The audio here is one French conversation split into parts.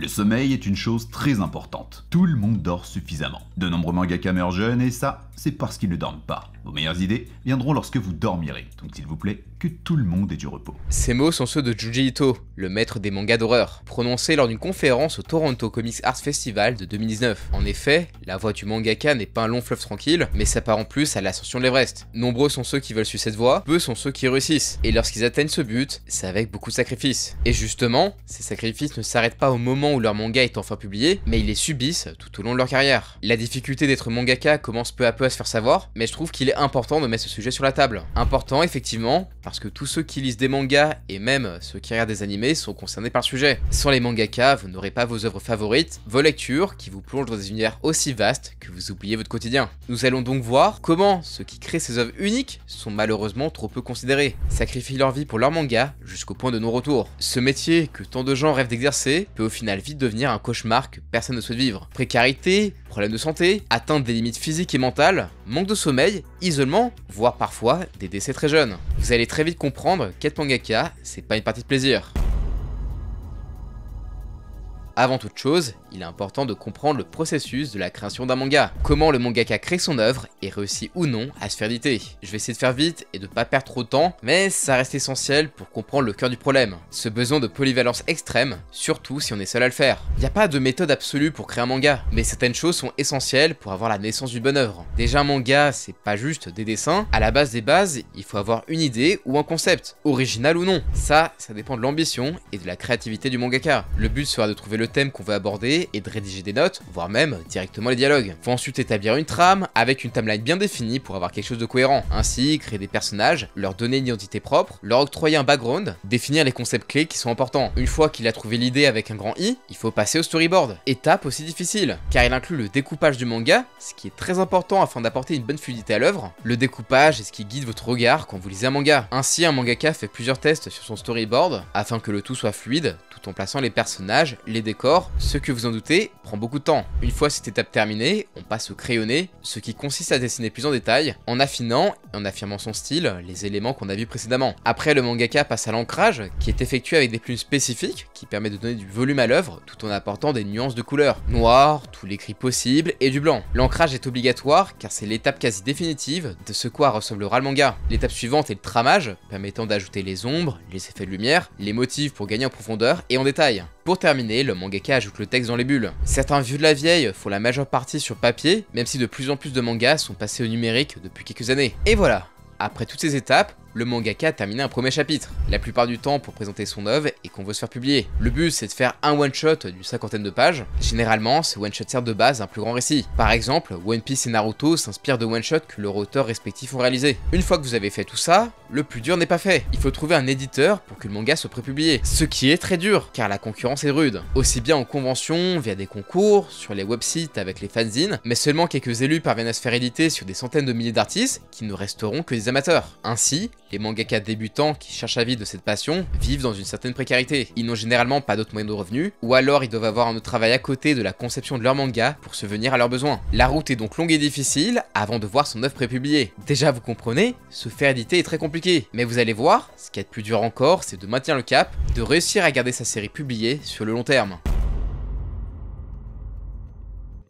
Le sommeil est une chose très importante. Tout le monde dort suffisamment. De nombreux mangaka meurent jeunes et ça, c'est parce qu'ils ne dorment pas. Vos meilleures idées viendront lorsque vous dormirez, donc s'il vous plaît, que tout le monde ait du repos. Ces mots sont ceux de Junji Ito, le maître des mangas d'horreur, prononcés lors d'une conférence au Toronto Comics Arts Festival de 2019. En effet, la voie du mangaka n'est pas un long fleuve tranquille, mais s'apparente plus à l'ascension de l'Everest. Nombreux sont ceux qui veulent suivre cette voie, peu sont ceux qui réussissent, et lorsqu'ils atteignent ce but, c'est avec beaucoup de sacrifices. Et justement, ces sacrifices ne s'arrêtent pas au moment où leur manga est enfin publié, mais ils les subissent tout au long de leur carrière. La difficulté d'être mangaka commence peu à peu à se faire savoir, mais je trouve qu'il est important de mettre ce sujet sur la table. Important effectivement, parce que tous ceux qui lisent des mangas, et même ceux qui regardent des animés, sont concernés par le sujet. Sans les mangaka, vous n'aurez pas vos œuvres favorites, vos lectures, qui vous plongent dans des univers aussi vastes que vous oubliez votre quotidien. Nous allons donc voir comment ceux qui créent ces œuvres uniques sont malheureusement trop peu considérés, sacrifient leur vie pour leur manga jusqu'au point de non-retour. Ce métier que tant de gens rêvent d'exercer peut au final vite devenir un cauchemar que personne ne souhaite vivre. Précarité, problèmes de santé, atteinte des limites physiques et mentales, manque de sommeil, isolement, voire parfois des décès très jeunes. Vous allez très vite comprendre qu'être mangaka, c'est pas une partie de plaisir. Avant toute chose, il est important de comprendre le processus de la création d'un manga. Comment le mangaka crée son œuvre et réussit ou non à se faire éditer. Je vais essayer de faire vite et de pas perdre trop de temps, mais ça reste essentiel pour comprendre le cœur du problème. Ce besoin de polyvalence extrême, surtout si on est seul à le faire. Il n'y a pas de méthode absolue pour créer un manga, mais certaines choses sont essentielles pour avoir la naissance d'une bonne œuvre. Déjà un manga, c'est pas juste des dessins, à la base des bases, il faut avoir une idée ou un concept, original ou non. Ça dépend de l'ambition et de la créativité du mangaka. Le but sera de trouver le thème qu'on veut aborder et de rédiger des notes, voire même directement les dialogues. Faut ensuite établir une trame avec une timeline bien définie pour avoir quelque chose de cohérent. Ainsi, créer des personnages, leur donner une identité propre, leur octroyer un background, définir les concepts clés qui sont importants. Une fois qu'il a trouvé l'idée avec un grand I, il faut passer au storyboard. Étape aussi difficile, car il inclut le découpage du manga, ce qui est très important afin d'apporter une bonne fluidité à l'œuvre. Le découpage est ce qui guide votre regard quand vous lisez un manga. Ainsi, un mangaka fait plusieurs tests sur son storyboard afin que le tout soit fluide, tout en plaçant les personnages, les décors, ce que vous en doutez, prend beaucoup de temps. Une fois cette étape terminée, on passe au crayonné, ce qui consiste à dessiner plus en détail, en affinant et en affirmant son style, les éléments qu'on a vus précédemment. Après, le mangaka passe à l'ancrage, qui est effectué avec des plumes spécifiques, qui permet de donner du volume à l'œuvre, tout en apportant des nuances de couleurs. Noir, tous les gris possibles, et du blanc. L'ancrage est obligatoire, car c'est l'étape quasi définitive de ce quoi ressemblera le manga. L'étape suivante est le tramage, permettant d'ajouter les ombres, les effets de lumière, les motifs pour gagner en profondeur et en détail. Pour terminer, le mangaka ajoute le texte dans les bulles. Certains vieux de la vieille font la majeure partie sur papier, même si de plus en plus de mangas sont passés au numérique depuis quelques années. Et voilà, après toutes ces étapes, le mangaka a terminé un premier chapitre, la plupart du temps pour présenter son œuvre et qu'on veut se faire publier. Le but c'est de faire un one-shot d'une cinquantaine de pages. Généralement, ce one-shot sert de base à un plus grand récit. Par exemple, One Piece et Naruto s'inspirent de one-shots que leurs auteurs respectifs ont réalisés. Une fois que vous avez fait tout ça, le plus dur n'est pas fait. Il faut trouver un éditeur pour que le manga soit prépublié. Ce qui est très dur, car la concurrence est rude. Aussi bien en convention, via des concours, sur les websites avec les fanzines, mais seulement quelques élus parviennent à se faire éditer sur des centaines de milliers d'artistes qui ne resteront que des amateurs. Ainsi, les mangaka débutants qui cherchent à vivre de cette passion vivent dans une certaine précarité. Ils n'ont généralement pas d'autres moyens de revenus, ou alors ils doivent avoir un autre travail à côté de la conception de leur manga pour subvenir à leurs besoins. La route est donc longue et difficile avant de voir son œuvre prépubliée. Déjà vous comprenez, se faire éditer est très compliqué, mais vous allez voir, ce qui est plus dur encore, c'est de maintenir le cap, de réussir à garder sa série publiée sur le long terme.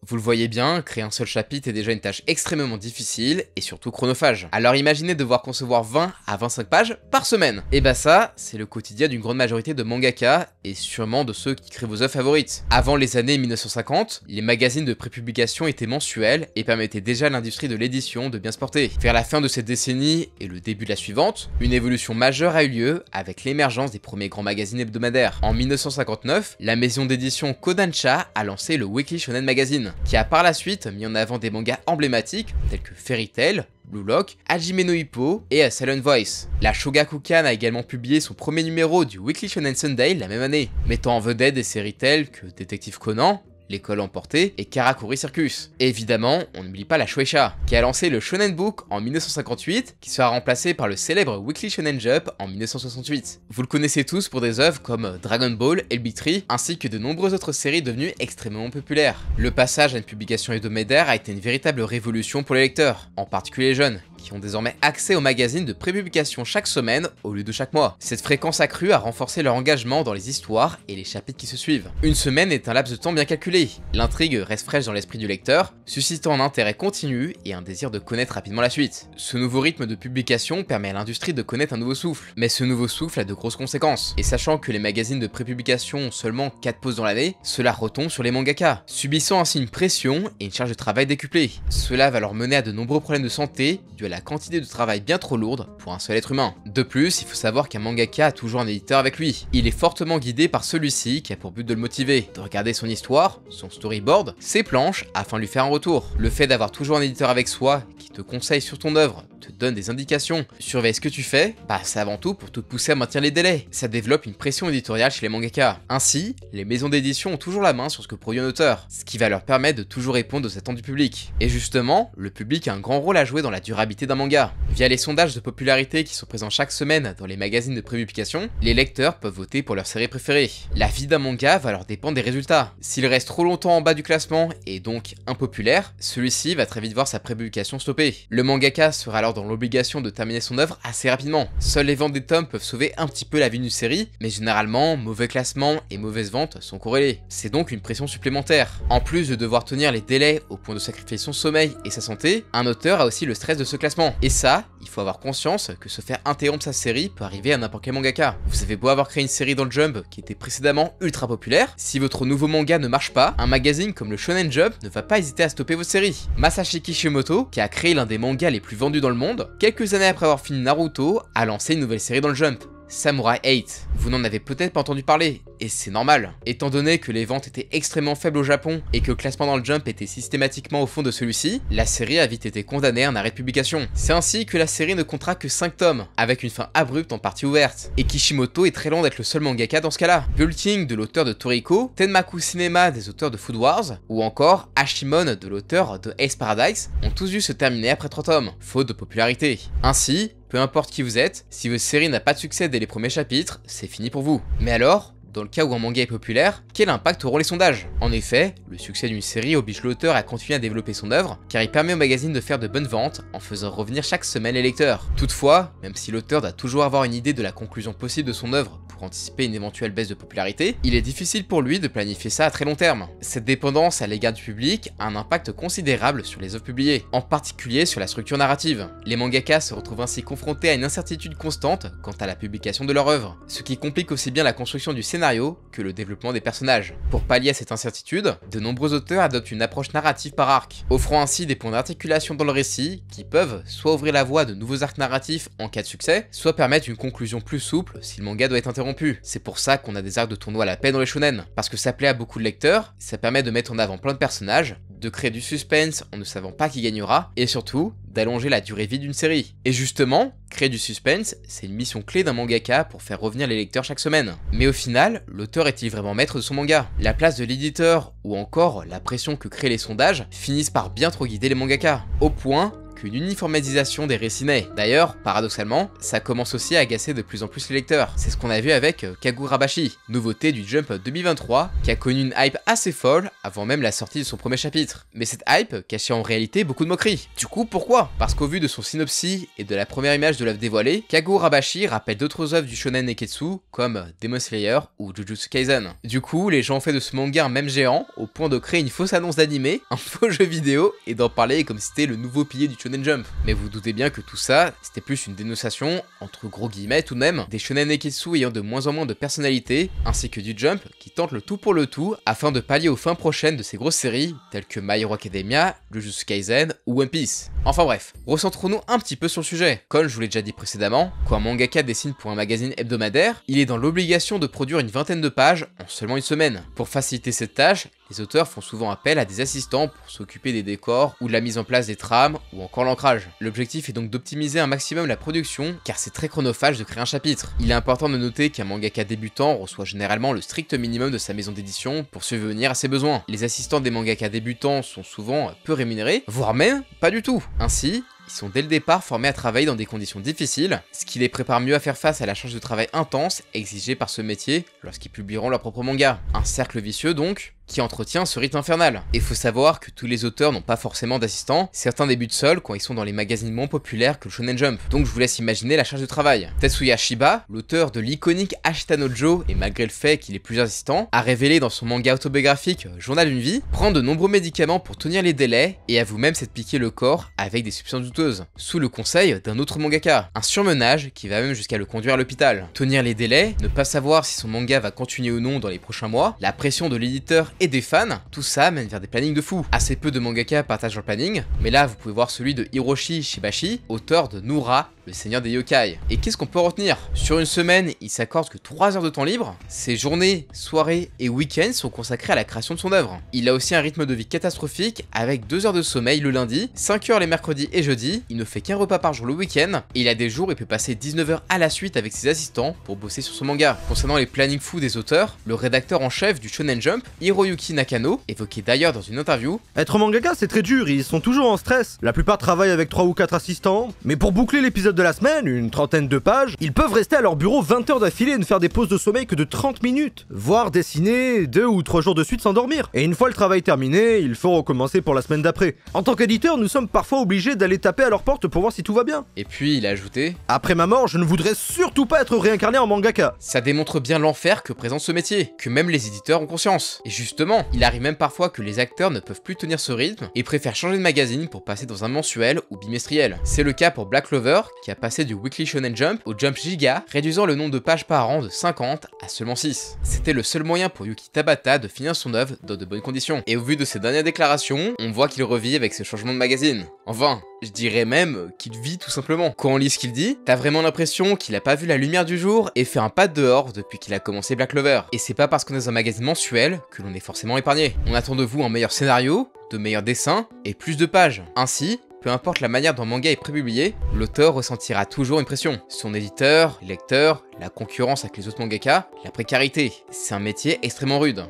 Vous le voyez bien, créer un seul chapitre est déjà une tâche extrêmement difficile et surtout chronophage. Alors imaginez devoir concevoir 20 à 25 pages par semaine. Et bah ça, c'est le quotidien d'une grande majorité de mangaka et sûrement de ceux qui créent vos œuvres favorites. Avant les années 1950, les magazines de prépublication étaient mensuels et permettaient déjà à l'industrie de l'édition de bien se porter. Vers la fin de cette décennie et le début de la suivante, une évolution majeure a eu lieu avec l'émergence des premiers grands magazines hebdomadaires. En 1959, la maison d'édition Kodansha a lancé le Weekly Shonen Magazine, qui a par la suite mis en avant des mangas emblématiques tels que Fairy Tail, Blue Lock, Hajime no Ippo et Silent Voice. La Shogakukan a également publié son premier numéro du Weekly Shonen Sunday la même année, mettant en vedette des séries telles que Détective Conan, L'école emportée et Karakuri Circus. Et évidemment, on n'oublie pas la Shueisha, qui a lancé le Shonen Book en 1958, qui sera remplacé par le célèbre Weekly Shonen Jump en 1968. Vous le connaissez tous pour des œuvres comme Dragon Ball, LB3, ainsi que de nombreuses autres séries devenues extrêmement populaires. Le passage à une publication hebdomadaire a été une véritable révolution pour les lecteurs, en particulier les jeunes, qui ont désormais accès au magazine de prépublication chaque semaine au lieu de chaque mois. Cette fréquence accrue a renforcé leur engagement dans les histoires et les chapitres qui se suivent. Une semaine est un laps de temps bien calculé. L'intrigue reste fraîche dans l'esprit du lecteur, suscitant un intérêt continu et un désir de connaître rapidement la suite. Ce nouveau rythme de publication permet à l'industrie de connaître un nouveau souffle. Mais ce nouveau souffle a de grosses conséquences. Et sachant que les magazines de prépublication ont seulement 4 pauses dans l'année, cela retombe sur les mangaka, subissant ainsi une pression et une charge de travail décuplée. Cela va leur mener à de nombreux problèmes de santé dû à la quantité de travail bien trop lourde pour un seul être humain. De plus, il faut savoir qu'un mangaka a toujours un éditeur avec lui. Il est fortement guidé par celui-ci qui a pour but de le motiver, de regarder son histoire, son storyboard, ses planches afin de lui faire un retour. Le fait d'avoir toujours un éditeur avec soi qui te conseille sur ton œuvre, te donne des indications, surveille ce que tu fais, c'est avant tout pour te pousser à maintenir les délais. Ça développe une pression éditoriale chez les mangaka. Ainsi, les maisons d'édition ont toujours la main sur ce que produit un auteur, ce qui va leur permettre de toujours répondre aux attentes du public. Et justement, le public a un grand rôle à jouer dans la durabilité d'un manga. Via les sondages de popularité qui sont présents chaque semaine dans les magazines de prépublication, les lecteurs peuvent voter pour leur série préférée. La vie d'un manga va leur dépendre des résultats. S'il reste trop longtemps en bas du classement et donc impopulaire, celui-ci va très vite voir sa prépublication stoppée. Le mangaka sera alors dans l'obligation de terminer son œuvre assez rapidement. Seules les ventes des tomes peuvent sauver un petit peu la vie d'une série, mais généralement, mauvais classement et mauvaises ventes sont corrélés. C'est donc une pression supplémentaire. En plus de devoir tenir les délais au point de sacrifier son sommeil et sa santé, un auteur a aussi le stress de ce classement. Et ça, il faut avoir conscience que se faire interrompre sa série peut arriver à n'importe quel mangaka. Vous avez beau avoir créé une série dans le Jump qui était précédemment ultra populaire, si votre nouveau manga ne marche pas, un magazine comme le Shonen Jump ne va pas hésiter à stopper votre série. Masashi Kishimoto, qui a créé l'un des mangas les plus vendus dans le monde, quelques années après avoir fini Naruto, a lancé une nouvelle série dans le Jump, Samurai 8. Vous n'en avez peut-être pas entendu parler, et c'est normal. Étant donné que les ventes étaient extrêmement faibles au Japon et que le classement dans le Jump était systématiquement au fond de celui-ci, la série a vite été condamnée à un arrêt de publication. C'est ainsi que la série ne comptera que 5 tomes, avec une fin abrupte en partie ouverte. Et Kishimoto est très loin d'être le seul mangaka dans ce cas-là. Bullking de l'auteur de Toriko, Tenmaku Cinema des auteurs de Food Wars, ou encore Hashimon de l'auteur de Ace Paradise, ont tous dû se terminer après 3 tomes, faute de popularité. Ainsi, peu importe qui vous êtes, si votre série n'a pas de succès dès les premiers chapitres, c'est fini pour vous. Mais alors, dans le cas où un manga est populaire, quel impact auront les sondages? En effet, le succès d'une série oblige l'auteur à continuer à développer son œuvre, car il permet au magazine de faire de bonnes ventes en faisant revenir chaque semaine les lecteurs. Toutefois, même si l'auteur doit toujours avoir une idée de la conclusion possible de son œuvre pour anticiper une éventuelle baisse de popularité, il est difficile pour lui de planifier ça à très long terme. Cette dépendance à l'égard du public a un impact considérable sur les œuvres publiées, en particulier sur la structure narrative. Les mangakas se retrouvent ainsi confrontés à une incertitude constante quant à la publication de leur œuvre, ce qui complique aussi bien la construction du scénario que le développement des personnages. Pour pallier à cette incertitude, de nombreux auteurs adoptent une approche narrative par arc, offrant ainsi des points d'articulation dans le récit qui peuvent soit ouvrir la voie à de nouveaux arcs narratifs en cas de succès, soit permettre une conclusion plus souple si le manga doit être interrompu. C'est pour ça qu'on a des arcs de tournoi à la paix dans les shonen, parce que ça plaît à beaucoup de lecteurs, ça permet de mettre en avant plein de personnages, de créer du suspense en ne savant pas qui gagnera, et surtout, d'allonger la durée de vie d'une série. Et justement, créer du suspense, c'est une mission clé d'un mangaka pour faire revenir les lecteurs chaque semaine. Mais au final, l'auteur est-il vraiment maître de son manga? La place de l'éditeur, ou encore la pression que créent les sondages, finissent par bien trop guider les mangakas, au point qu'une uniformisation des récits naît. D'ailleurs, paradoxalement, ça commence aussi à agacer de plus en plus les lecteurs. C'est ce qu'on a vu avec Kagurabashi, nouveauté du Jump 2023, qui a connu une hype assez folle avant même la sortie de son premier chapitre. Mais cette hype cachait en réalité beaucoup de moqueries. Du coup, pourquoi? Parce qu'au vu de son synopsis et de la première image de l'œuvre dévoilée, Kagurabashi rappelle d'autres œuvres du shonen neketsu comme Demon Slayer ou Jujutsu Kaisen. Du coup, les gens ont fait de ce manga un mème géant au point de créer une fausse annonce d'anime, un faux jeu vidéo et d'en parler comme si c'était le nouveau pilier du Shonen Jump. Mais vous doutez bien que tout ça, c'était plus une dénonciation, entre gros guillemets tout de même, des shonen neketsu ayant de moins en moins de personnalité, ainsi que du Jump qui tente le tout pour le tout afin de pallier aux fins prochaines de ces grosses séries telles que My Hero Academia, Jujutsu Kaisen ou One Piece. Enfin bref, recentrons-nous un petit peu sur le sujet. Comme je vous l'ai déjà dit précédemment, quand un mangaka dessine pour un magazine hebdomadaire, il est dans l'obligation de produire une vingtaine de pages en seulement une semaine. Pour faciliter cette tâche, les auteurs font souvent appel à des assistants pour s'occuper des décors ou de la mise en place des trames ou encore l'ancrage. L'objectif est donc d'optimiser un maximum la production car c'est très chronophage de créer un chapitre. Il est important de noter qu'un mangaka débutant reçoit généralement le strict minimum de sa maison d'édition pour subvenir à ses besoins. Les assistants des mangaka débutants sont souvent peu rémunérés, voire même pas du tout. Ainsi, ils sont dès le départ formés à travailler dans des conditions difficiles, ce qui les prépare mieux à faire face à la charge de travail intense exigée par ce métier lorsqu'ils publieront leur propre manga. Un cercle vicieux donc, qui entretient ce rythme infernal. Et faut savoir que tous les auteurs n'ont pas forcément d'assistants, certains débutent seuls quand ils sont dans les magazines moins populaires que le Shonen Jump. Donc je vous laisse imaginer la charge de travail. Tetsuya Shiba, l'auteur de l'iconique Ashita no Joe, et malgré le fait qu'il ait plusieurs assistants, a révélé dans son manga autobiographique Journal d'une vie, prendre de nombreux médicaments pour tenir les délais et avoue même s'être piqué le corps avec des substances douteuses, sous le conseil d'un autre mangaka. Un surmenage qui va même jusqu'à le conduire à l'hôpital. Tenir les délais, ne pas savoir si son manga va continuer ou non dans les prochains mois, la pression de l'éditeur et des fans, tout ça mène vers des plannings de fou. Assez peu de mangaka partagent leur planning, mais là vous pouvez voir celui de Hiroshi Shibashi, auteur de Noura, le seigneur des yokai. Et qu'est-ce qu'on peut retenir? Sur une semaine, il s'accorde que 3 heures de temps libre, ses journées, soirées et week-ends sont consacrés à la création de son œuvre. Il a aussi un rythme de vie catastrophique, avec 2 heures de sommeil le lundi, 5 heures les mercredis et jeudis, il ne fait qu'un repas par jour le week-end, et il a des jours où il peut passer 19 heures à la suite avec ses assistants pour bosser sur son manga. Concernant les plannings fous des auteurs, le rédacteur en chef du Shonen Jump, Hiroyuki Nakano, évoquait d'ailleurs dans une interview: être mangaka c'est très dur, ils sont toujours en stress. La plupart travaillent avec 3 ou 4 assistants, mais pour boucler l'épisode de la semaine, une trentaine de pages, ils peuvent rester à leur bureau 20 heures d'affilée et ne faire des pauses de sommeil que de 30 minutes, voire dessiner 2 ou 3 jours de suite sans dormir. Et une fois le travail terminé, il faut recommencer pour la semaine d'après. En tant qu'éditeur, nous sommes parfois obligés d'aller taper à leur porte pour voir si tout va bien. Et puis il a ajouté: après ma mort, je ne voudrais surtout pas être réincarné en mangaka. Ça démontre bien l'enfer que présente ce métier, que même les éditeurs ont conscience. Et justement, il arrive même parfois que les acteurs ne peuvent plus tenir ce rythme et préfèrent changer de magazine pour passer dans un mensuel ou bimestriel. C'est le cas pour Black Clover, qui a passé du Weekly Shonen Jump au Jump Giga, réduisant le nombre de pages par an de 50 à seulement 6. C'était le seul moyen pour Yuki Tabata de finir son œuvre dans de bonnes conditions. Et au vu de ses dernières déclarations, on voit qu'il revit avec ce changement de magazine. Enfin, je dirais même qu'il vit tout simplement. Quand on lit ce qu'il dit, t'as vraiment l'impression qu'il a pas vu la lumière du jour et fait un pas dehors depuis qu'il a commencé Black Clover. Et c'est pas parce qu'on est dans un magazine mensuel que l'on est forcément épargné. On attend de vous un meilleur scénario, de meilleurs dessins et plus de pages. Ainsi, peu importe la manière dont un manga est prépublié, l'auteur ressentira toujours une pression. Son éditeur, les lecteurs, la concurrence avec les autres mangaka, la précarité. C'est un métier extrêmement rude.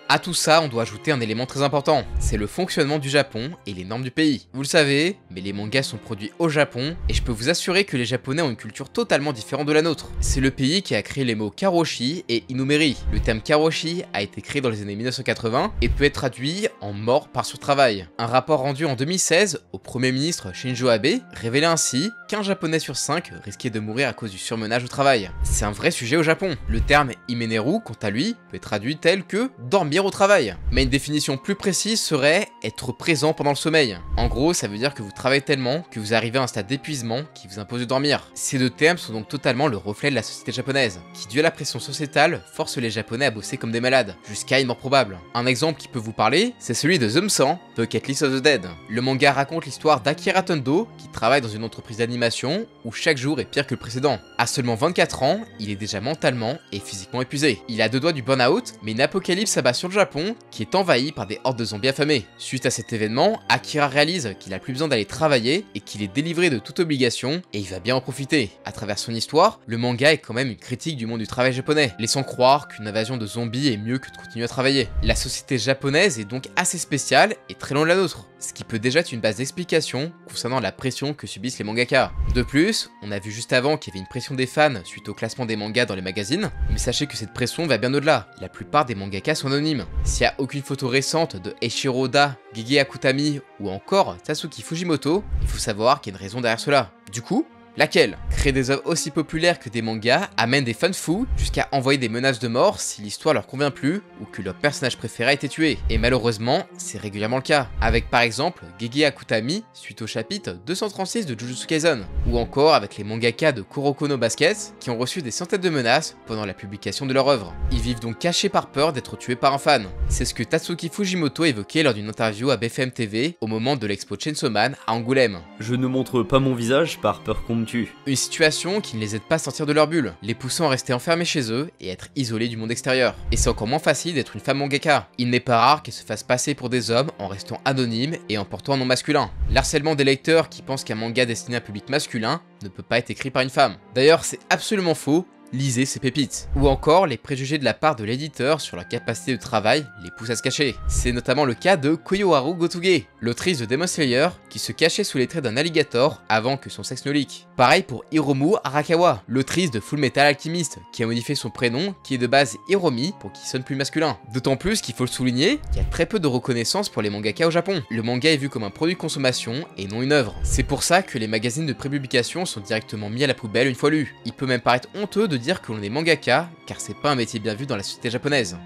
À tout ça, on doit ajouter un élément très important, c'est le fonctionnement du Japon et les normes du pays. Vous le savez, mais les mangas sont produits au Japon, et je peux vous assurer que les Japonais ont une culture totalement différente de la nôtre. C'est le pays qui a créé les mots karoshi et inumeri. Le terme karoshi a été créé dans les années 1980 et peut être traduit en mort par surtravail. Un rapport rendu en 2016 au Premier ministre Shinzo Abe révélait ainsi qu'un Japonais sur 5 risquait de mourir à cause du surmenage au travail. C'est un vrai sujet au Japon. Le terme imeneru, quant à lui, peut être traduit tel que dormir au travail. Mais une définition plus précise serait être présent pendant le sommeil. En gros, ça veut dire que vous travaillez tellement que vous arrivez à un stade d'épuisement qui vous impose de dormir. Ces deux termes sont donc totalement le reflet de la société japonaise, qui dû à la pression sociétale force les Japonais à bosser comme des malades, jusqu'à une mort probable. Un exemple qui peut vous parler, c'est celui de Zumsan, Bucket List of the Dead. Le manga raconte l'histoire d'Akira Tondo, qui travaille dans une entreprise d'animation où chaque jour est pire que le précédent. À seulement 24 ans, il est déjà mentalement et physiquement épuisé. Il a 2 doigts du burn-out, mais une apocalypse s'abat sur le Japon qui est envahi par des hordes de zombies affamés. Suite à cet événement, Akira réalise qu'il a plus besoin d'aller travailler et qu'il est délivré de toute obligation et il va bien en profiter. À travers son histoire, le manga est quand même une critique du monde du travail japonais, laissant croire qu'une invasion de zombies est mieux que de continuer à travailler. La société japonaise est donc assez spéciale et très loin de la nôtre, ce qui peut déjà être une base d'explication concernant la pression que subissent les mangaka. De plus, on a vu juste avant qu'il y avait une pression des fans suite au classement des mangas dans les magazines, mais sachez que cette pression va bien au-delà. La plupart des mangakas sont anonymes. S'il n'y a aucune photo récente de Eiichiro Oda, Gege Akutami ou encore Tatsuki Fujimoto, il faut savoir qu'il y a une raison derrière cela. Du coup, laquelle? Créer des œuvres aussi populaires que des mangas amène des fans fous jusqu'à envoyer des menaces de mort si l'histoire leur convient plus ou que leur personnage préféré a été tué. Et malheureusement, c'est régulièrement le cas. Avec par exemple Gege Akutami suite au chapitre 236 de Jujutsu Kaisen. Ou encore avec les mangaka de Kuroko no Basket qui ont reçu des centaines de menaces pendant la publication de leur œuvre. Ils vivent donc cachés par peur d'être tués par un fan. C'est ce que Tatsuki Fujimoto évoquait lors d'une interview à BFM TV au moment de l'expo Chainsaw Man à Angoulême. Je ne montre pas mon visage par peur qu'on me tue. Une situation qui ne les aide pas à sortir de leur bulle, les poussant à rester enfermés chez eux et être isolés du monde extérieur. Et c'est encore moins facile d'être une femme mangaka. Il n'est pas rare qu'elles se fassent passer pour des hommes en restant anonymes et en portant un nom masculin. L'harcèlement des lecteurs qui pensent qu'un manga destiné à un public masculin ne peut pas être écrit par une femme. D'ailleurs, c'est absolument faux, lisez ces pépites. Ou encore, les préjugés de la part de l'éditeur sur leur capacité de travail les poussent à se cacher. C'est notamment le cas de Koyoharu Gotoge, l'autrice de Demon Slayer, qui se cachait sous les traits d'un alligator avant que son sexe ne leak. Pareil pour Hiromu Arakawa, l'autrice de Full Metal Alchemist, qui a modifié son prénom, qui est de base Hiromi, pour qu'il sonne plus masculin. D'autant plus qu'il faut le souligner, qu'il y a très peu de reconnaissance pour les mangaka au Japon. Le manga est vu comme un produit de consommation et non une œuvre. C'est pour ça que les magazines de prépublication sont directement mis à la poubelle une fois lus. Il peut même paraître honteux de dire que l'on est mangaka, car c'est pas un métier bien vu dans la société japonaise.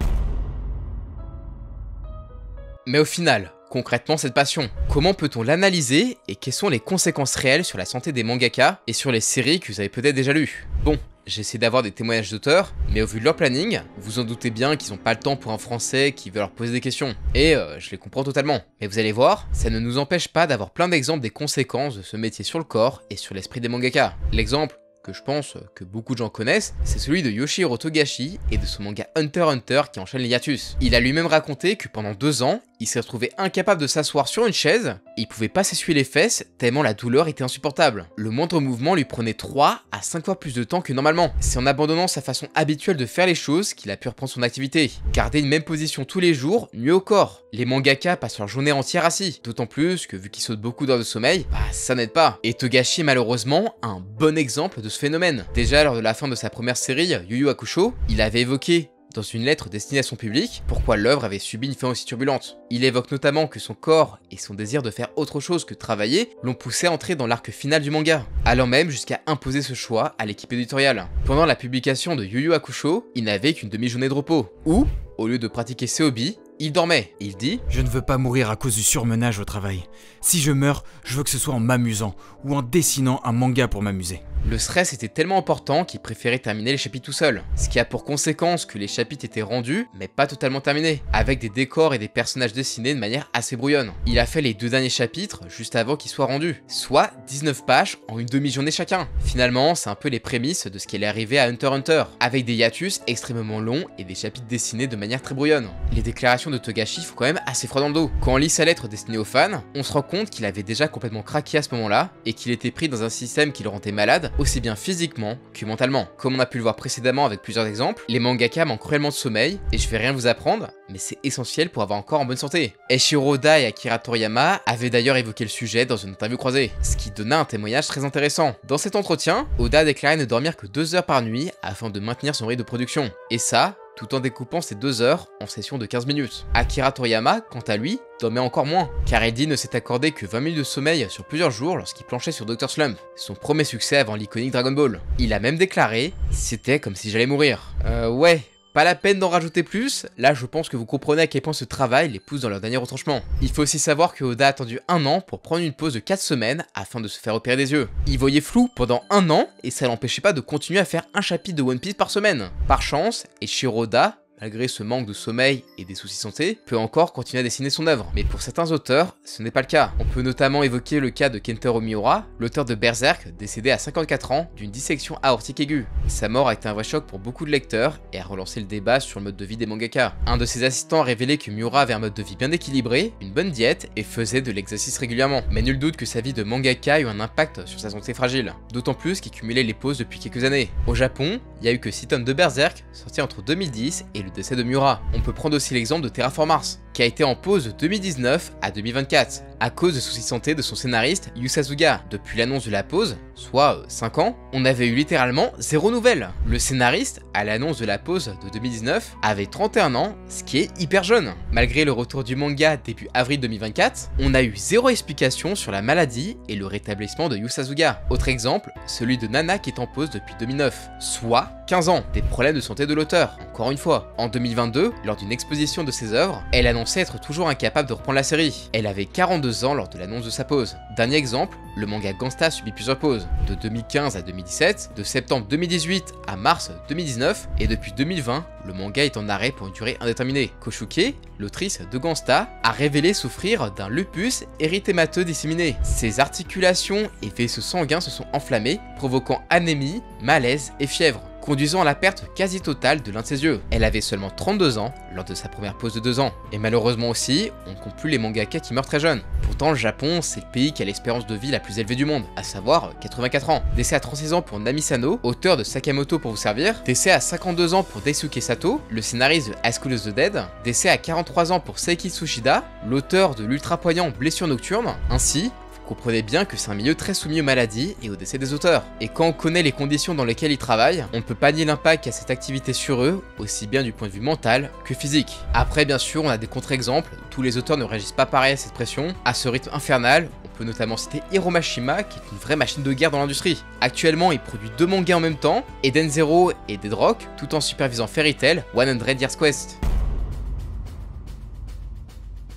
Mais au final, concrètement cette passion, comment peut-on l'analyser et quelles sont les conséquences réelles sur la santé des mangaka et sur les séries que vous avez peut-être déjà lues? Bon, j'ai essayé d'avoir des témoignages d'auteurs, mais au vu de leur planning, vous en doutez bien qu'ils n'ont pas le temps pour un français qui veut leur poser des questions. Et je les comprends totalement. Mais vous allez voir, ça ne nous empêche pas d'avoir plein d'exemples des conséquences de ce métier sur le corps et sur l'esprit des mangaka. L'exemple que je pense que beaucoup de gens connaissent, c'est celui de Yoshihiro Togashi et de son manga Hunter x Hunter qui enchaîne les hiatus. Il a lui-même raconté que pendant 2 ans, il s'est retrouvé incapable de s'asseoir sur une chaise, et il pouvait pas s'essuyer les fesses tellement la douleur était insupportable. Le moindre mouvement lui prenait 3 à 5 fois plus de temps que normalement. C'est en abandonnant sa façon habituelle de faire les choses qu'il a pu reprendre son activité. Garder une même position tous les jours nuit au corps. Les mangaka passent leur journée entière assis, d'autant plus que vu qu'ils sautent beaucoup d'heures de sommeil, bah ça n'aide pas. Et Togashi est malheureusement un bon exemple de ce phénomène. Déjà lors de la fin de sa première série, Yu Yu Hakusho, il avait évoqué dans une lettre destinée à son public, pourquoi l'œuvre avait subi une fin aussi turbulente. Il évoque notamment que son corps et son désir de faire autre chose que travailler l'ont poussé à entrer dans l'arc final du manga, allant même jusqu'à imposer ce choix à l'équipe éditoriale. Pendant la publication de Yu Yu Hakusho, il n'avait qu'une demi-journée de repos, où, au lieu de pratiquer ses hobbies, il dormait. Il dit « Je ne veux pas mourir à cause du surmenage au travail. Si je meurs, je veux que ce soit en m'amusant, ou en dessinant un manga pour m'amuser. » Le stress était tellement important qu'il préférait terminer les chapitres tout seul, ce qui a pour conséquence que les chapitres étaient rendus, mais pas totalement terminés, avec des décors et des personnages dessinés de manière assez brouillonne. Il a fait les 2 derniers chapitres juste avant qu'ils soient rendus, soit 19 pages en une demi-journée chacun. Finalement, c'est un peu les prémices de ce qui allait arriver à Hunter x Hunter, avec des hiatus extrêmement longs et des chapitres dessinés de manière très brouillonne. Les déclarations de Togashi font quand même assez froid dans le dos. Quand on lit sa lettre destinée aux fans, on se rend compte qu'il avait déjà complètement craqué à ce moment-là, et qu'il était pris dans un système qui le rendait malade, aussi bien physiquement que mentalement. Comme on a pu le voir précédemment avec plusieurs exemples, les mangaka manquent cruellement de sommeil, et je vais rien vous apprendre, mais c'est essentiel pour avoir un corps en bonne santé. Eiichiro Oda et Akira Toriyama avaient d'ailleurs évoqué le sujet dans une interview croisée, ce qui donna un témoignage très intéressant. Dans cet entretien, Oda déclarait ne dormir que 2 heures par nuit afin de maintenir son rythme de production. Et ça, tout en découpant ces 2 heures en sessions de 15 minutes. Akira Toriyama, quant à lui, dormait encore moins, car Eddie ne s'est accordé que 20 minutes de sommeil sur plusieurs jours lorsqu'il planchait sur Dr Slump, son premier succès avant l'iconique Dragon Ball. Il a même déclaré « C'était comme si j'allais mourir ». Ouais, pas la peine d'en rajouter plus, là je pense que vous comprenez à quel point ce travail les pousse dans leur dernier retranchement. Il faut aussi savoir que Oda a attendu 1 an pour prendre une pause de 4 semaines afin de se faire opérer des yeux. Il voyait flou pendant 1 an et ça l'empêchait pas de continuer à faire un chapitre de One Piece par semaine. Par chance, Eiichiro Oda, malgré ce manque de sommeil et des soucis santé, peut encore continuer à dessiner son œuvre. Mais pour certains auteurs, ce n'est pas le cas. On peut notamment évoquer le cas de Kentaro Miura, l'auteur de Berserk, décédé à 54 ans d'une dissection aortique aiguë. Sa mort a été un vrai choc pour beaucoup de lecteurs et a relancé le débat sur le mode de vie des mangaka. Un de ses assistants a révélé que Miura avait un mode de vie bien équilibré, une bonne diète et faisait de l'exercice régulièrement. Mais nul doute que sa vie de mangaka a eu un impact sur sa santé fragile. D'autant plus qu'il cumulait les pauses depuis quelques années. Au Japon, il n'y a eu que 6 tomes de Berserk, sortis entre 2010 et le décès de Miura. On peut prendre aussi l'exemple de Terraform Mars, qui a été en pause de 2019 à 2024, à cause de soucis de santé de son scénariste Yu Sasuga. Depuis l'annonce de la pause, soit 5 ans, on avait eu littéralement 0 nouvelle. Le scénariste, à l'annonce de la pause de 2019, avait 31 ans, ce qui est hyper jeune. Malgré le retour du manga début avril 2024, on a eu 0 explication sur la maladie et le rétablissement de Yu Sasuga. Autre exemple, celui de Nana qui est en pause depuis 2009, soit 15 ans. Des problèmes de santé de l'auteur, encore une fois. En 2022, lors d'une exposition de ses œuvres, elle annonçait être toujours incapable de reprendre la série. Elle avait 42 ans lors de l'annonce de sa pause. Dernier exemple, le manga Gangsta subit plusieurs pauses, de 2015 à 2017, de septembre 2018 à mars 2019, et depuis 2020, le manga est en arrêt pour une durée indéterminée. Koshuke, l'autrice de Gangsta, a révélé souffrir d'un lupus érythémateux disséminé. Ses articulations et vaisseaux sanguins se sont enflammés, provoquant anémie, malaise et fièvre. conduisant à la perte quasi totale de l'un de ses yeux. Elle avait seulement 32 ans lors de sa première pause de 2 ans. Et malheureusement aussi, on ne compte plus les mangaka qui meurent très jeunes. Pourtant, le Japon, c'est le pays qui a l'espérance de vie la plus élevée du monde, à savoir 84 ans. Décès à 36 ans pour Nami Sano, auteur de Sakamoto pour vous servir. Décès à 52 ans pour Daisuke Sato, le scénariste de High School of the Dead. Décès à 43 ans pour Seiki Tsushida, l'auteur de l'ultra poignant Blessure nocturne. Ainsi, vous comprenez bien que c'est un milieu très soumis aux maladies et au décès des auteurs. Et quand on connaît les conditions dans lesquelles ils travaillent, on ne peut pas nier l'impact qu'a cette activité sur eux, aussi bien du point de vue mental que physique. Après, bien sûr, on a des contre-exemples, tous les auteurs ne réagissent pas pareil à cette pression, à ce rythme infernal. On peut notamment citer Hiro Mashima, qui est une vraie machine de guerre dans l'industrie. Actuellement, il produit 2 mangas en même temps, Eden Zero et Dead Rock, tout en supervisant Fairy Tail, 100 Years Quest.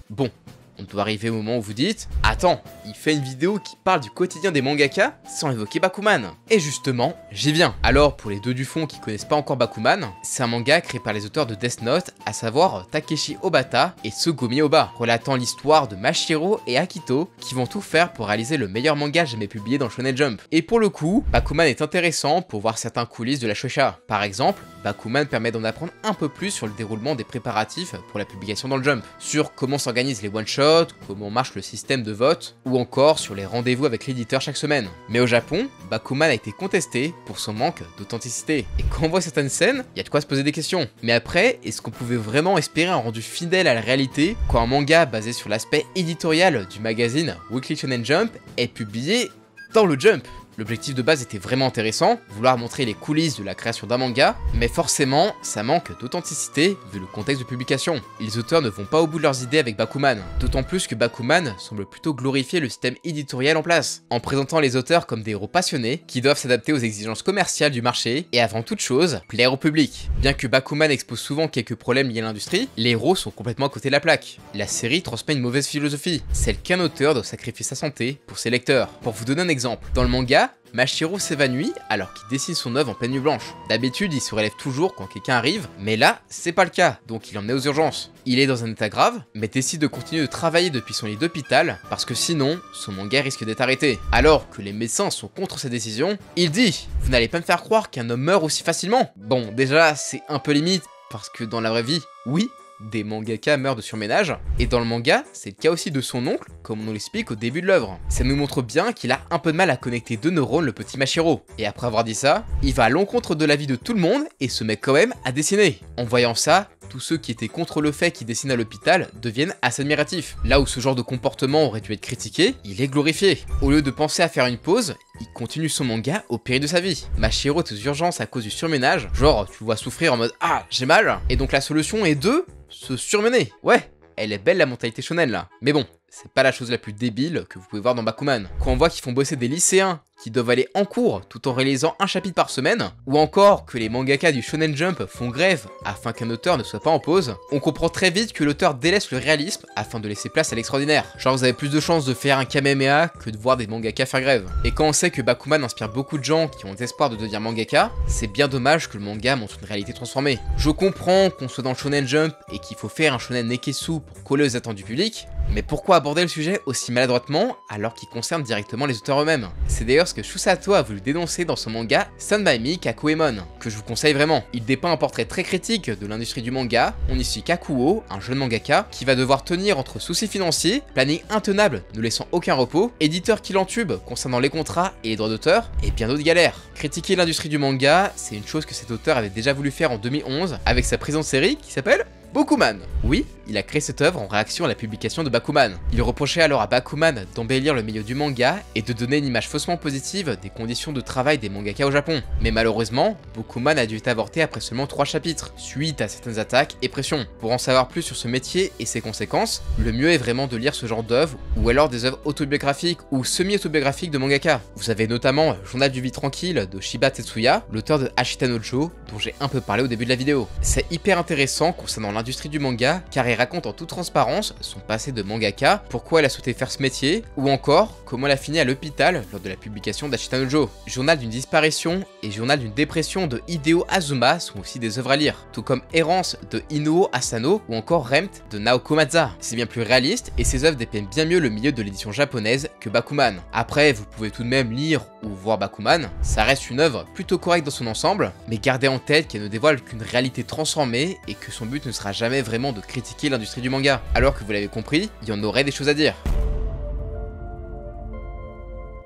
Bon. On doit arriver au moment où vous dites « Attends, il fait une vidéo qui parle du quotidien des mangaka sans évoquer Bakuman ». Et justement, j'y viens. Alors, pour les deux du fond qui connaissent pas encore Bakuman, c'est un manga créé par les auteurs de Death Note, à savoir Takeshi Obata et Tsugomi Oba, relatant l'histoire de Mashiro et Akito qui vont tout faire pour réaliser le meilleur manga jamais publié dans Shonen Jump. Et pour le coup, Bakuman est intéressant pour voir certains coulisses de la Shueisha. Par exemple, Bakuman permet d'en apprendre un peu plus sur le déroulement des préparatifs pour la publication dans le Jump, sur comment s'organisent les one-shots, comment marche le système de vote, ou encore sur les rendez-vous avec l'éditeur chaque semaine. Mais au Japon, Bakuman a été contesté pour son manque d'authenticité. Et quand on voit certaines scènes, il y a de quoi se poser des questions. Mais après, est-ce qu'on pouvait vraiment espérer un rendu fidèle à la réalité quand un manga basé sur l'aspect éditorial du magazine Weekly Shonen Jump est publié dans le Jump ? L'objectif de base était vraiment intéressant, vouloir montrer les coulisses de la création d'un manga, mais forcément, ça manque d'authenticité vu le contexte de publication. Les auteurs ne vont pas au bout de leurs idées avec Bakuman, d'autant plus que Bakuman semble plutôt glorifier le système éditorial en place, en présentant les auteurs comme des héros passionnés qui doivent s'adapter aux exigences commerciales du marché et avant toute chose, plaire au public. Bien que Bakuman expose souvent quelques problèmes liés à l'industrie, les héros sont complètement à côté de la plaque. La série transmet une mauvaise philosophie, celle qu'un auteur doit sacrifier sa santé pour ses lecteurs. Pour vous donner un exemple, dans le manga, Mashiro s'évanouit alors qu'il dessine son œuvre en pleine nuit blanche. D'habitude, il se relève toujours quand quelqu'un arrive, mais là, c'est pas le cas, donc il est emmené aux urgences. Il est dans un état grave, mais décide de continuer de travailler depuis son lit d'hôpital, parce que sinon, son manga risque d'être arrêté. Alors que les médecins sont contre sa décision, il dit « Vous n'allez pas me faire croire qu'un homme meurt aussi facilement ?» Bon, déjà, c'est un peu limite, parce que dans la vraie vie, oui, des mangaka meurent de surménage, et dans le manga, c'est le cas aussi de son oncle, comme on nous l'explique au début de l'œuvre. Ça nous montre bien qu'il a un peu de mal à connecter 2 neurones le petit Mashiro. Et après avoir dit ça, il va à l'encontre de l'avis de tout le monde et se met quand même à dessiner. En voyant ça, tous ceux qui étaient contre le fait qu'il dessine à l'hôpital deviennent assez admiratifs. Là où ce genre de comportement aurait dû être critiqué, il est glorifié. Au lieu de penser à faire une pause, il continue son manga au péril de sa vie. Mashiro est aux urgences à cause du surménage, genre tu le vois souffrir en mode « Ah, j'ai mal !» Et donc la solution est de se surmener. Ouais, elle est belle la mentalité shonen là. Mais bon, c'est pas la chose la plus débile que vous pouvez voir dans Bakuman. Quand on voit qu'ils font bosser des lycéens qui doivent aller en cours tout en réalisant un chapitre par semaine, ou encore que les mangaka du Shonen Jump font grève afin qu'un auteur ne soit pas en pause, on comprend très vite que l'auteur délaisse le réalisme afin de laisser place à l'extraordinaire. Genre vous avez plus de chances de faire un Kamehameha que de voir des mangaka faire grève. Et quand on sait que Bakuman inspire beaucoup de gens qui ont l'espoir de devenir mangaka, c'est bien dommage que le manga montre une réalité transformée. Je comprends qu'on soit dans le Shonen Jump et qu'il faut faire un Shonen Neketsu pour coller aux attentes du public, mais pourquoi aborder le sujet aussi maladroitement alors qu'il concerne directement les auteurs eux-mêmes? C'est d'ailleurs ce que Shusato a voulu dénoncer dans son manga Stand By Me Kakuemon, que je vous conseille vraiment. Il dépeint un portrait très critique de l'industrie du manga. On y suit Kakuo, un jeune mangaka, qui va devoir tenir entre soucis financiers, planning intenable ne laissant aucun repos, éditeur qui l'entube concernant les contrats et les droits d'auteur, et bien d'autres galères. Critiquer l'industrie du manga, c'est une chose que cet auteur avait déjà voulu faire en 2011 avec sa présente série qui s'appelle Bakuman. Oui, il a créé cette œuvre en réaction à la publication de Bakuman. Il reprochait alors à Bakuman d'embellir le milieu du manga et de donner une image faussement positive des conditions de travail des mangaka au Japon. Mais malheureusement, Bakuman a dû être avorté après seulement 3 chapitres, suite à certaines attaques et pressions. Pour en savoir plus sur ce métier et ses conséquences, le mieux est vraiment de lire ce genre d'œuvres, ou alors des œuvres autobiographiques ou semi-autobiographiques de mangaka. Vous avez notamment Journal du vie tranquille de Shiba Tetsuya, l'auteur de Ashita no Joe, dont j'ai un peu parlé au début de la vidéo. C'est hyper intéressant concernant l'industrie du manga, car il il raconte en toute transparence son passé de mangaka, pourquoi elle a souhaité faire ce métier, ou encore comment elle a fini à l'hôpital lors de la publication d'Ashita no Joe. Journal d'une disparition et Journal d'une dépression de Hideo Azuma sont aussi des œuvres à lire, tout comme Errance de Inuo Asano ou encore Remt de Naoko Maza. C'est bien plus réaliste et ces œuvres dépeignent bien mieux le milieu de l'édition japonaise que Bakuman. Après, vous pouvez tout de même lire ou voir Bakuman, ça reste une œuvre plutôt correcte dans son ensemble, mais gardez en tête qu'elle ne dévoile qu'une réalité transformée et que son but ne sera jamais vraiment de critiquer l'industrie du manga. Alors que vous l'avez compris, il y en aurait des choses à dire.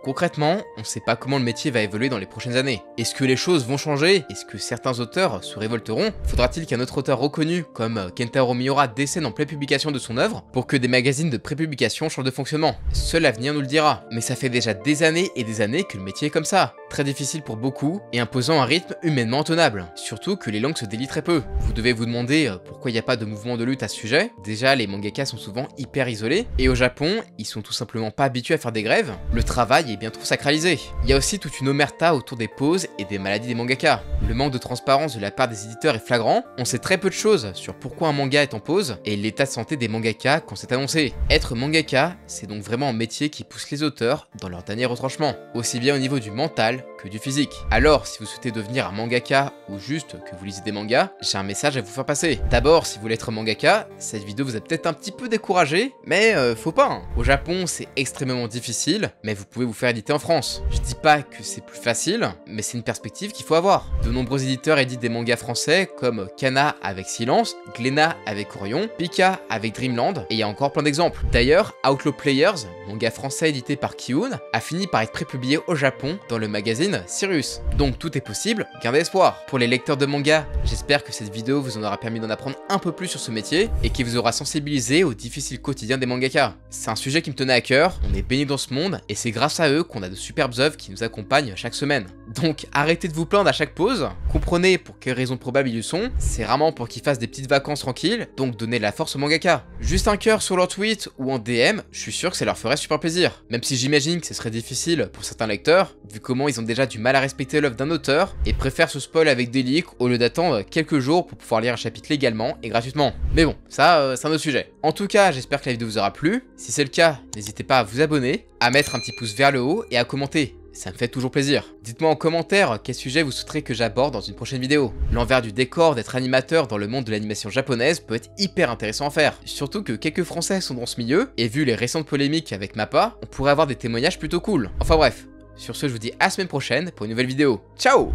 Concrètement, on ne sait pas comment le métier va évoluer dans les prochaines années. Est-ce que les choses vont changer? Est-ce que certains auteurs se révolteront? Faudra-t-il qu'un autre auteur reconnu comme Kentaro Miura décède en pleine publication de son œuvre pour que des magazines de prépublication changent de fonctionnement? Seul l'avenir nous le dira. Mais ça fait déjà des années et des années que le métier est comme ça. Très difficile pour beaucoup et imposant un rythme humainement intenable. Surtout que les langues se délient très peu. Vous devez vous demander pourquoi il n'y a pas de mouvement de lutte à ce sujet. Déjà, les mangakas sont souvent hyper isolés et au Japon, ils sont tout simplement pas habitués à faire des grèves. Le travail est bien trop sacralisé. Il y a aussi toute une omerta autour des pauses et des maladies des mangakas. Le manque de transparence de la part des éditeurs est flagrant. On sait très peu de choses sur pourquoi un manga est en pause et l'état de santé des mangakas quand c'est annoncé. Être mangaka, c'est donc vraiment un métier qui pousse les auteurs dans leur dernier retranchement, aussi bien au niveau du mental que du physique. Alors, si vous souhaitez devenir un mangaka ou juste que vous lisez des mangas, j'ai un message à vous faire passer. D'abord, si vous voulez être mangaka, cette vidéo vous a peut-être un petit peu découragé, mais faut pas. Hein. Au Japon, c'est extrêmement difficile, mais vous pouvez vous faire éditer en France. Je dis pas que c'est plus facile, mais c'est une perspective qu'il faut avoir. De nombreux éditeurs éditent des mangas français comme Kana avec Silence, Glénat avec Orion, Pika avec Dreamland, et il y a encore plein d'exemples. D'ailleurs, Outlaw Players, manga français édité par Kiun, a fini par être prépublié au Japon dans le magazine Sirius. Donc tout est possible, gardez espoir. Pour les lecteurs de manga, j'espère que cette vidéo vous en aura permis d'en apprendre un peu plus sur ce métier et qui vous aura sensibilisé au difficile quotidien des mangakas. C'est un sujet qui me tenait à cœur, on est bénis dans ce monde et c'est grâce à eux qu'on a de superbes œuvres qui nous accompagnent chaque semaine. Donc arrêtez de vous plaindre à chaque pause, comprenez pour quelles raisons probables ils le sont, c'est rarement pour qu'ils fassent des petites vacances tranquilles, donc donnez de la force aux mangaka. Juste un cœur sur leur tweet ou en DM, je suis sûr que ça leur ferait super plaisir. Même si j'imagine que ce serait difficile pour certains lecteurs, vu comment ils ont déjà du mal à respecter l'œuvre d'un auteur et préfèrent se spoil avec des leaks au lieu d'attendre quelques jours pour pouvoir lire un chapitre légalement et gratuitement. Mais bon, ça c'est un autre sujet. En tout cas, j'espère que la vidéo vous aura plu. Si c'est le cas, n'hésitez pas à vous abonner, à mettre un petit pouce vers le haut et à commenter. Ça me fait toujours plaisir. Dites-moi en commentaire quel sujet vous souhaiterez que j'aborde dans une prochaine vidéo. L'envers du décor d'être animateur dans le monde de l'animation japonaise peut être hyper intéressant à faire. Surtout que quelques Français sont dans ce milieu, et vu les récentes polémiques avec Mappa, on pourrait avoir des témoignages plutôt cool. Enfin bref, sur ce je vous dis à la semaine prochaine pour une nouvelle vidéo. Ciao!